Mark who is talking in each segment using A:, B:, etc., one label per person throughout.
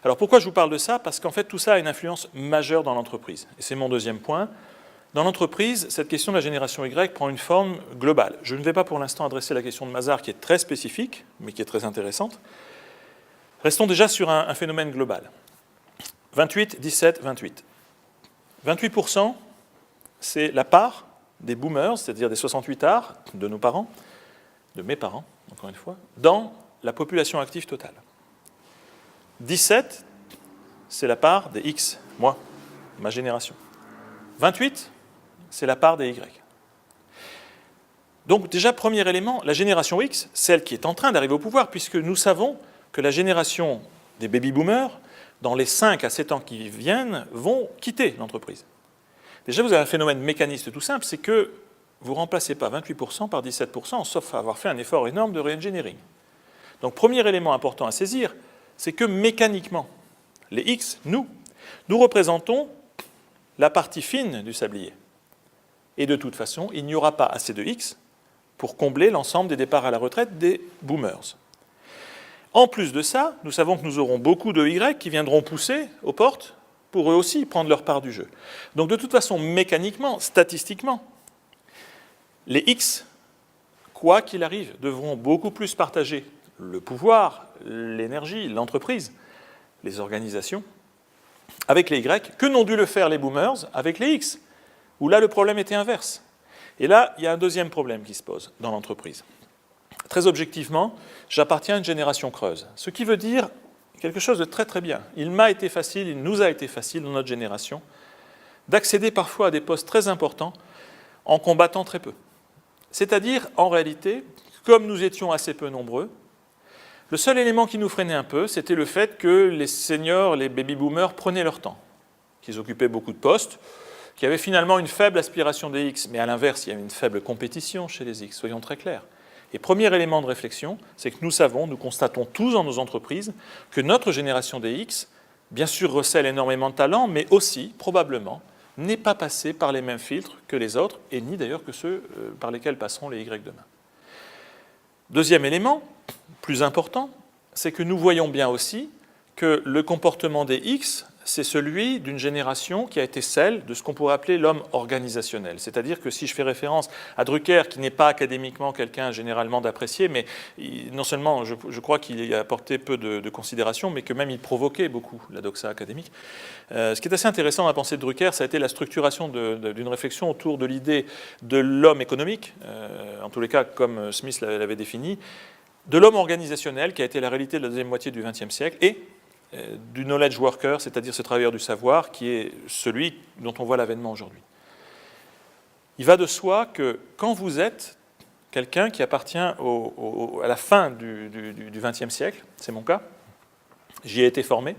A: Alors pourquoi je vous parle de ça? Parce qu'en fait tout ça a une influence majeure dans l'entreprise. Et c'est mon deuxième point. Dans l'entreprise, cette question de la génération Y prend une forme globale. Je ne vais pas pour l'instant adresser la question de Mazars qui est très spécifique, mais qui est très intéressante. Restons déjà sur un phénomène global. 28, 17, 28. 28%, c'est la part des boomers, c'est-à-dire des 68ards de nos parents, de mes parents, encore une fois, dans la population active totale. 17, c'est la part des X, moi, ma génération. 28, c'est la part des Y. Donc déjà, premier élément, la génération X, celle qui est en train d'arriver au pouvoir, puisque nous savons que la génération des baby-boomers, dans les 5 à 7 ans qui viennent, vont quitter l'entreprise. Déjà, vous avez un phénomène mécaniste tout simple, c'est que vous ne remplacez pas 28% par 17%, sauf à avoir fait un effort énorme de re-engineering. Donc, premier élément important à saisir, c'est que mécaniquement, les X, nous représentons la partie fine du sablier. Et de toute façon, il n'y aura pas assez de X pour combler l'ensemble des départs à la retraite des boomers. En plus de ça, nous savons que nous aurons beaucoup de Y qui viendront pousser aux portes pour eux aussi prendre leur part du jeu. Donc de toute façon, mécaniquement, statistiquement, les X, quoi qu'il arrive, devront beaucoup plus partager le pouvoir, l'énergie, l'entreprise, les organisations, avec les Y, que n'ont dû le faire les boomers avec les X, où là le problème était inverse. Et là, il y a un deuxième problème qui se pose dans l'entreprise. Très objectivement, j'appartiens à une génération creuse, ce qui veut dire quelque chose de très très bien. Il m'a été facile, il nous a été facile dans notre génération d'accéder parfois à des postes très importants en combattant très peu. C'est-à-dire, en réalité, comme nous étions assez peu nombreux, le seul élément qui nous freinait un peu, c'était le fait que les seniors, les baby-boomers prenaient leur temps, qu'ils occupaient beaucoup de postes, qu'il y avait finalement une faible aspiration des X, mais à l'inverse, il y avait une faible compétition chez les X, soyons très clairs. Et premier élément de réflexion, c'est que nous constatons tous dans nos entreprises, que notre génération des X, bien sûr, recèle énormément de talent, mais aussi, probablement, n'est pas passée par les mêmes filtres que les autres, et ni d'ailleurs que ceux par lesquels passeront les Y demain. Deuxième élément, plus important, c'est que nous voyons bien aussi que le comportement des X, c'est celui d'une génération qui a été celle de ce qu'on pourrait appeler l'homme organisationnel. C'est-à-dire que si je fais référence à Drucker, qui n'est pas académiquement quelqu'un généralement d'apprécié, mais non seulement je crois qu'il y a apporté peu de considération, mais que même il provoquait beaucoup la doxa académique. Ce qui est assez intéressant dans la pensée de Drucker, ça a été la structuration d'une réflexion autour de l'idée de l'homme économique, en tous les cas comme Smith l'avait défini, de l'homme organisationnel, qui a été la réalité de la deuxième moitié du XXe siècle, et du knowledge worker, c'est-à-dire ce travailleur du savoir, qui est celui dont on voit l'avènement aujourd'hui. Il va de soi que quand vous êtes quelqu'un qui appartient à la fin du XXe siècle, c'est mon cas, j'y ai été formé,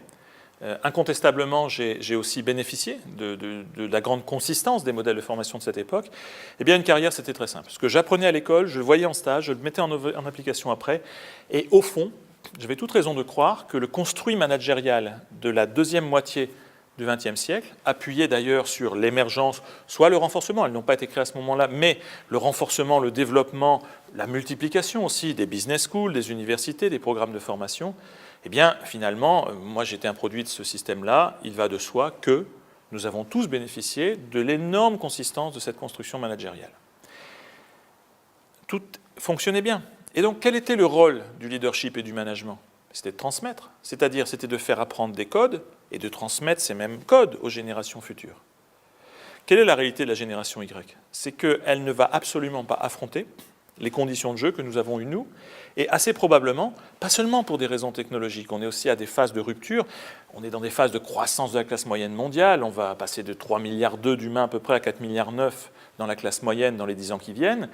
A: incontestablement j'ai aussi bénéficié de la grande consistance des modèles de formation de cette époque, eh bien une carrière c'était très simple. Ce que j'apprenais à l'école, je le voyais en stage, je le mettais en application après, et au fond, j'avais toute raison de croire que le construit managérial de la deuxième moitié du XXe siècle, appuyé d'ailleurs sur l'émergence, soit le renforcement, elles n'ont pas été créées à ce moment-là, mais le renforcement, le développement, la multiplication aussi des business schools, des universités, des programmes de formation, eh bien finalement, moi j'étais un produit de ce système-là, il va de soi que nous avons tous bénéficié de l'énorme consistance de cette construction managériale. Tout fonctionnait bien. Et donc, quel était le rôle du leadership et du management? C'était de transmettre, c'est-à-dire c'était de faire apprendre des codes et de transmettre ces mêmes codes aux générations futures. Quelle est la réalité de la génération Y? C'est qu'elle ne va absolument pas affronter les conditions de jeu que nous avons eues nous, et assez probablement, pas seulement pour des raisons technologiques, on est aussi à des phases de rupture, on est dans des phases de croissance de la classe moyenne mondiale, on va passer de 3,2 milliards d'humains à peu près à 4,9 milliards dans la classe moyenne dans les 10 ans qui viennent.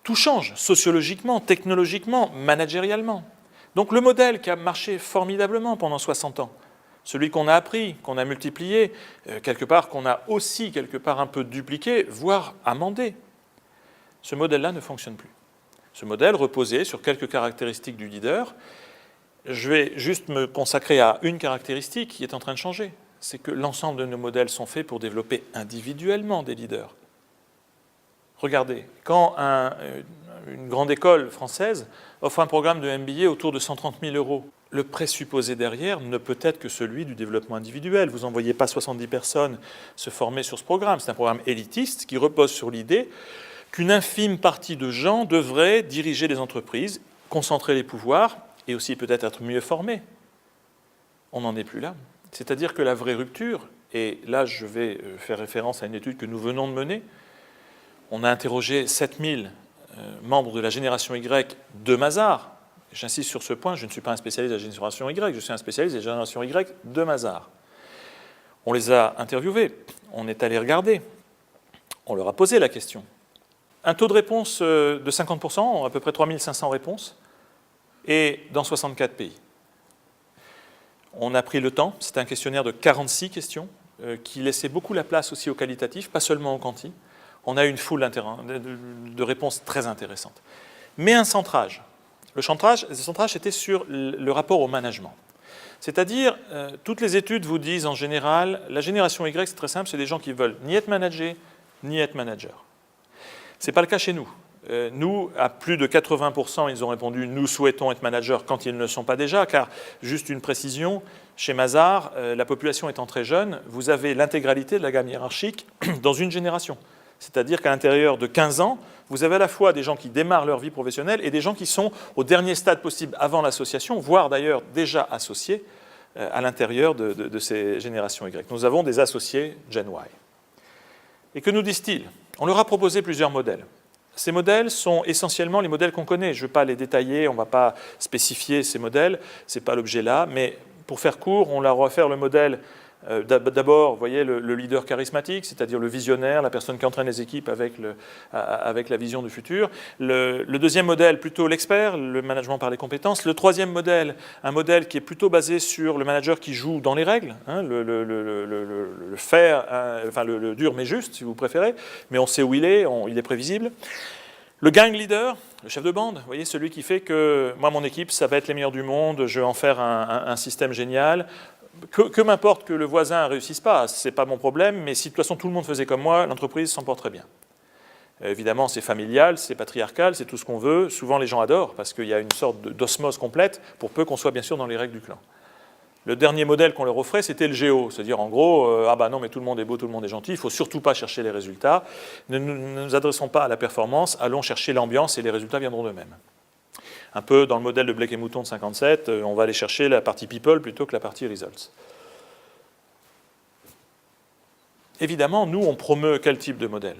A: Tout change, sociologiquement, technologiquement, managérialement. Donc le modèle qui a marché formidablement pendant 60 ans, celui qu'on a appris, qu'on a multiplié, quelque part, qu'on a aussi quelque part un peu dupliqué, voire amendé, ce modèle-là ne fonctionne plus. Ce modèle reposait sur quelques caractéristiques du leader. Je vais juste me consacrer à une caractéristique qui est en train de changer. C'est que l'ensemble de nos modèles sont faits pour développer individuellement des leaders. Regardez, quand une grande école française offre un programme de MBA autour de 130 000 €, le présupposé derrière ne peut être que celui du développement individuel. Vous n'envoyez pas 70 personnes se former sur ce programme. C'est un programme élitiste qui repose sur l'idée qu'une infime partie de gens devraient diriger les entreprises, concentrer les pouvoirs et aussi peut-être être mieux formés. On n'en est plus là. C'est-à-dire que la vraie rupture, et là je vais faire référence à une étude que nous venons de mener, on a interrogé 7000 membres de la génération Y de Mazars. J'insiste sur ce point, je ne suis pas un spécialiste de la génération Y, je suis un spécialiste de la génération Y de Mazars. On les a interviewés, on est allé regarder, on leur a posé la question. Un taux de réponse de 50%, à peu près 3500 réponses, et dans 64 pays. On a pris le temps, c'était un questionnaire de 46 questions, qui laissait beaucoup la place aussi au qualitatif, pas seulement au quanti. On a eu une foule de réponses très intéressantes. Mais un centrage. Le centrage était sur le rapport au management. C'est-à-dire, toutes les études vous disent en général, la génération Y, c'est très simple, c'est des gens qui veulent ni être managés, ni être managers. Ce n'est pas le cas chez nous. Nous, à plus de 80%, ils ont répondu « nous souhaitons être managers » quand ils ne le sont pas déjà, car, juste une précision, chez Mazars, la population étant très jeune, vous avez l'intégralité de la gamme hiérarchique dans une génération. C'est-à-dire qu'à l'intérieur de 15 ans, vous avez à la fois des gens qui démarrent leur vie professionnelle et des gens qui sont au dernier stade possible avant l'association, voire d'ailleurs déjà associés à l'intérieur de ces générations Y. Nous avons des associés Gen Y. Et que nous disent-ils? On leur a proposé plusieurs modèles. Ces modèles sont essentiellement les modèles qu'on connaît. Je ne vais pas les détailler, on ne va pas spécifier ces modèles, ce n'est pas l'objet là, mais pour faire court, on leur a offert le modèle d'abord, vous voyez, le leader charismatique, c'est-à-dire le visionnaire, la personne qui entraîne les équipes avec la vision du futur. Le deuxième modèle, plutôt l'expert, le management par les compétences. Le troisième modèle, un modèle qui est plutôt basé sur le manager qui joue dans les règles, hein, le faire, enfin le dur mais juste, si vous préférez, mais on sait où il est prévisible. Le gang leader, le chef de bande, vous voyez, celui qui fait que moi, mon équipe, ça va être les meilleurs du monde, je vais en faire un système génial. Que m'importe que le voisin ne réussisse pas, ce n'est pas mon problème, mais si de toute façon tout le monde faisait comme moi, l'entreprise s'en porterait bien. Évidemment, c'est familial, c'est patriarcal, c'est tout ce qu'on veut. Souvent, les gens adorent parce qu'il y a une sorte d'osmose complète, pour peu qu'on soit bien sûr dans les règles du clan. Le dernier modèle qu'on leur offrait, c'était le géo, c'est-à-dire en gros, ah bah non, mais tout le monde est beau, tout le monde est gentil, il ne faut surtout pas chercher les résultats. Ne nous adressons pas à la performance, allons chercher l'ambiance et les résultats viendront d'eux-mêmes. Un peu dans le modèle de Blake et Mouton de 57, on va aller chercher la partie people plutôt que la partie results. Évidemment, nous, on promeut quel type de modèle?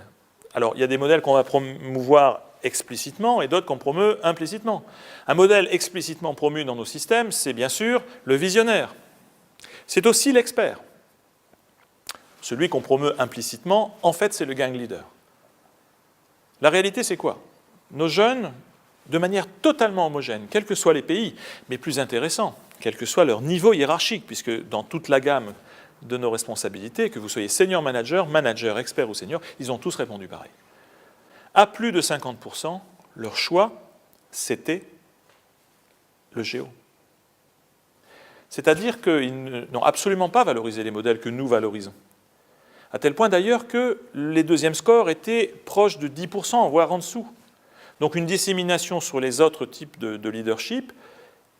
A: Alors, il y a des modèles qu'on va promouvoir explicitement et d'autres qu'on promeut implicitement. Un modèle explicitement promu dans nos systèmes, c'est bien sûr le visionnaire. C'est aussi l'expert. Celui qu'on promeut implicitement, en fait, c'est le gang leader. La réalité, c'est quoi? Nos jeunes, de manière totalement homogène, quels que soient les pays, mais plus intéressant, quel que soit leur niveau hiérarchique, puisque dans toute la gamme de nos responsabilités, que vous soyez senior manager, manager, expert ou senior, ils ont tous répondu pareil. À plus de 50%, leur choix, c'était le géo. C'est-à-dire qu'ils n'ont absolument pas valorisé les modèles que nous valorisons. À tel point d'ailleurs que les deuxièmes scores étaient proches de 10%, voire en dessous. Donc une dissémination sur les autres types de leadership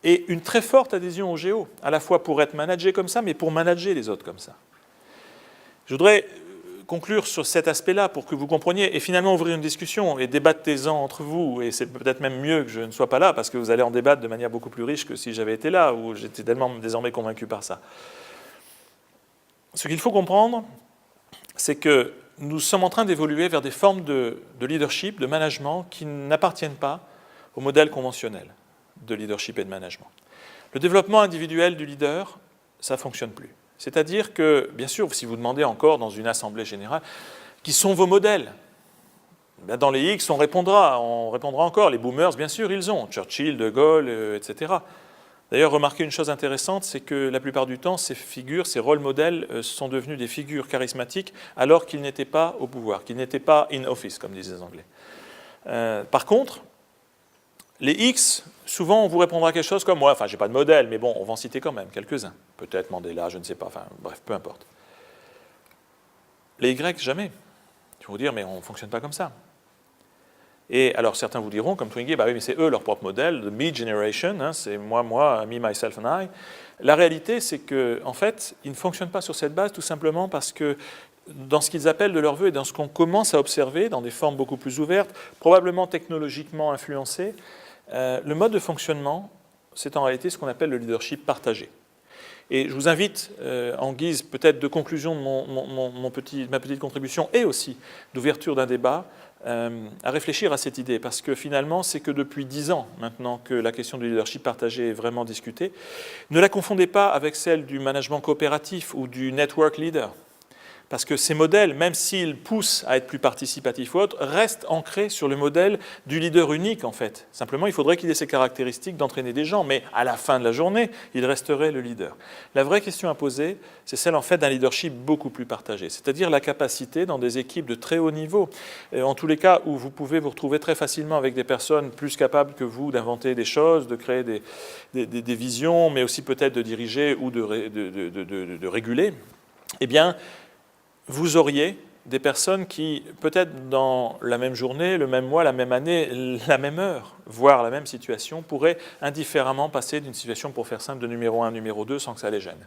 A: et une très forte adhésion au géo, à la fois pour être managé comme ça, mais pour manager les autres comme ça. Je voudrais conclure sur cet aspect-là pour que vous compreniez et finalement ouvrir une discussion et débattez-en entre vous. Et c'est peut-être même mieux que je ne sois pas là parce que vous allez en débattre de manière beaucoup plus riche que si j'avais été là, où j'étais tellement désormais convaincu par ça. Ce qu'il faut comprendre, c'est que nous sommes en train d'évoluer vers des formes de leadership, de management qui n'appartiennent pas au modèle conventionnel de leadership et de management. Le développement individuel du leader, ça ne fonctionne plus. C'est-à-dire que, bien sûr, si vous demandez encore dans une assemblée générale, qui sont vos modèles? Dans les X, on répondra encore. Les boomers, bien sûr, ils ont. Churchill, De Gaulle, etc. D'ailleurs, remarquez une chose intéressante, c'est que la plupart du temps, ces figures, ces rôles modèles sont devenus des figures charismatiques alors qu'ils n'étaient pas au pouvoir, qu'ils n'étaient pas in office, comme disent les Anglais. Par contre, les X, souvent, on vous répondra quelque chose comme moi. Enfin, je n'ai pas de modèle, mais bon, on va en citer quand même quelques-uns. Peut-être Mandela, je ne sais pas. Enfin, bref, peu importe. Les Y, jamais. Ils vont vous dire, mais on ne fonctionne pas comme ça. Et alors certains vous diront, comme Twenge, bah oui, mais c'est eux leur propre modèle, the me generation, hein, c'est moi, me, myself and I. La réalité, c'est qu'en fait, ils ne fonctionnent pas sur cette base tout simplement parce que dans ce qu'ils appellent de leur vœu et dans ce qu'on commence à observer, dans des formes beaucoup plus ouvertes, probablement technologiquement influencées, le mode de fonctionnement, c'est en réalité ce qu'on appelle le leadership partagé. Et je vous invite, en guise peut-être de conclusion de ma petite contribution et aussi d'ouverture d'un débat, à réfléchir à cette idée, parce que finalement, c'est que depuis 10 ans maintenant que la question du leadership partagé est vraiment discutée. Ne la confondez pas avec celle du management coopératif ou du network leader. Parce que ces modèles, même s'ils poussent à être plus participatifs ou autres, restent ancrés sur le modèle du leader unique, en fait. Simplement, il faudrait qu'il ait ces caractéristiques d'entraîner des gens, mais à la fin de la journée, il resterait le leader. La vraie question à poser, c'est celle, en fait, d'un leadership beaucoup plus partagé, c'est-à-dire la capacité, dans des équipes de très haut niveau, en tous les cas où vous pouvez vous retrouver très facilement avec des personnes plus capables que vous d'inventer des choses, de créer des visions, mais aussi peut-être de diriger ou de réguler, eh bien, vous auriez des personnes qui, peut-être dans la même journée, le même mois, la même année, la même heure, voire la même situation, pourraient indifféremment passer d'une situation, pour faire simple, de numéro 1 à numéro 2 sans que ça les gêne.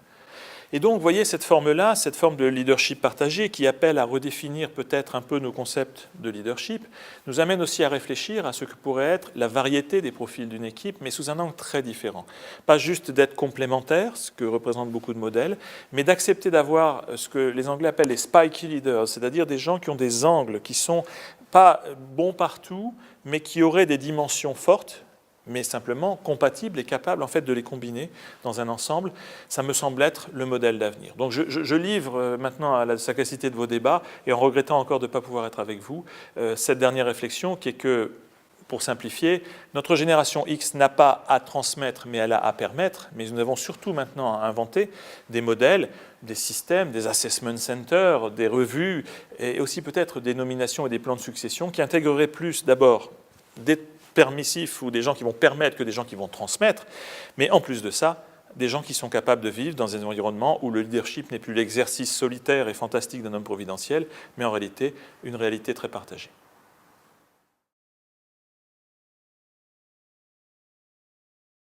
A: Et donc, vous voyez, cette forme-là, cette forme de leadership partagé qui appelle à redéfinir peut-être un peu nos concepts de leadership, nous amène aussi à réfléchir à ce que pourrait être la variété des profils d'une équipe, mais sous un angle très différent. Pas juste d'être complémentaire, ce que représentent beaucoup de modèles, mais d'accepter d'avoir ce que les Anglais appellent les spiky leaders, c'est-à-dire des gens qui ont des angles, qui ne sont pas bons partout, mais qui auraient des dimensions fortes, mais simplement compatibles et capables en fait de les combiner dans un ensemble. Ça me semble être le modèle d'avenir. Donc je livre maintenant à la sagacité de vos débats et en regrettant encore de ne pas pouvoir être avec vous, cette dernière réflexion qui est que, pour simplifier, notre génération X n'a pas à transmettre, mais elle a à permettre, mais nous avons surtout maintenant à inventer des modèles, des systèmes, des assessment centers, des revues, et aussi peut-être des nominations et des plans de succession qui intégreraient plus d'abord des permissifs ou des gens qui vont permettre que des gens qui vont transmettre, mais en plus de ça, des gens qui sont capables de vivre dans un environnement où le leadership n'est plus l'exercice solitaire et fantastique d'un homme providentiel, mais en réalité une réalité très partagée.